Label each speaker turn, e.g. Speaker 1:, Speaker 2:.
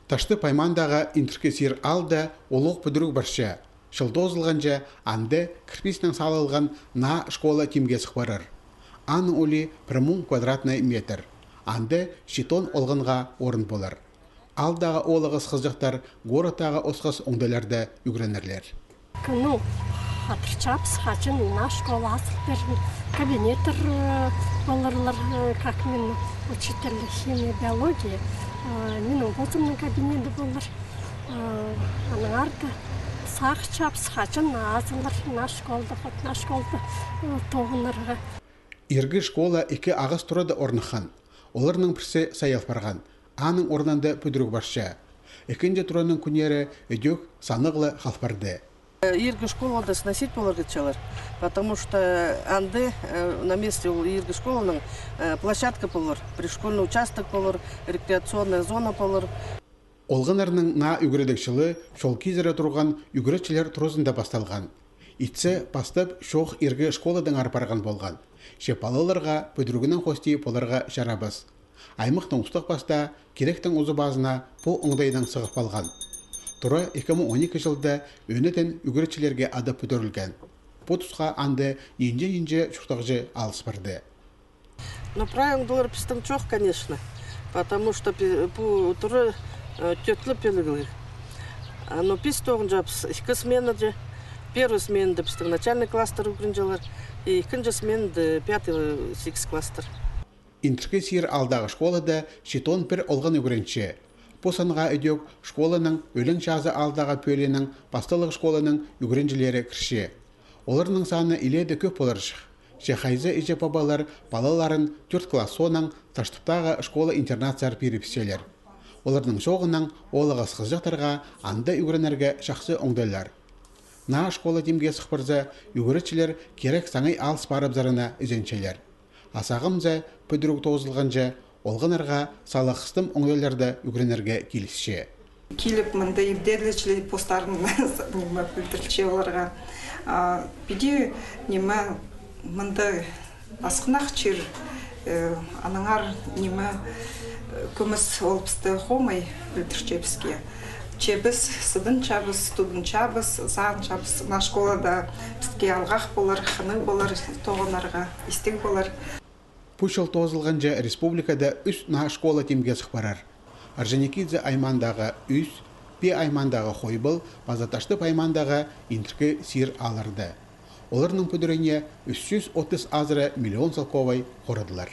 Speaker 1: Ташты паймандағы интерке сир алда олық бүдірік барша. Шылды озылғанжа анды кірпіснің салылған на школа тимгесік барыр. Аны оли 1 квадратный метр. Анды шитон олғынға орын болар. Алдағы олығыз қызжақтар ғорытағы осқыз оңдаларды үгренерлер.
Speaker 2: Ну, хатырчапс, хачын на школа асып кабинетер боларлар, как мен учитель химии, биологии. Мен оғызымның кабинеті болар. Аныңарды сақ чапс, хачын азылар на школды тоғынырға.
Speaker 1: Иргі школа 2 ағыз тұрады орныхан. Оларның бірсе сайыл барған. Аның орнында пүдірік барша. Екінде тұраның күнері өдек санығылы қалпарды.
Speaker 3: Иргі школада сносить болар кетчалар, потому что анды на месте иргі школаның площадка болар, пришкольный участок болар, рекреационная зона болар.
Speaker 1: Олғынарның на үгіредікшілі шол кезері тұрған үгіретшілер тұрызында басталған. Итсе бастап шоқ иргі школадың арпарған болған. Шепалыларға пөдірігінің қости поларға жарабыз. Аймықтың ұстық баста керектің ұзы базына бұл оңдайдан сығып алған. Тұра 2012 жылда өнетін үгіретшілерге ады пөдірілген. Бұл тұсқа анды енже шуқтағжы алыс барды.
Speaker 3: Но правильно доллар пистың чоқ, конечно, потому что бұл тұры төтлі пелігілі. Но пистоғын жапс 2 сменады, 1 сменады пистың начальный кластер үгірінжелер, и 2 сменады 5-6 кластер.
Speaker 1: Интерке сир алдағы школада шитон бір олған үгірінші. Посанға өдек школаның өлің жазы алдағы пөленің бастылық школаның үгірінжілері кірше. Оларының саны иледі көп боларшық. Шехайзы иже бабалар балаларын 4 класс соның таштыптағы школа-интернациялар перепіселер. Олардың жоғының олығыз қызжақтарға анды үгірінерге шақсы оңдайлар. На школа демге сықпырза үгірітшілер керек саңай алыс барып зарына үзеншелер. Асағымза пөдірік тоғызылғанжа олғынарға салақыстым оңдайларды үгірінерге келісше.
Speaker 4: Келіп мұнда евдерлічілі постарын білдірче оларға. Биде неме мұнда асқынақ чер аныңар неме көміс олпысты қомай білдірче бізге. Чебіз, сыдын чабыз, студын чабыз, зағын чабыз. На школада бізге алғақ болар, қыны болар, тоғынарға, істек болар.
Speaker 1: Пүшіл тоғызылғанжа республикада үс на школа темге сықпарар. Аржаникидзе аймандағы үс, пе аймандағы қойбыл, базаташты аймандағы интеркі сир алырды. Оларның пөдіріне 330 азыры миллион салковай қорыдылар.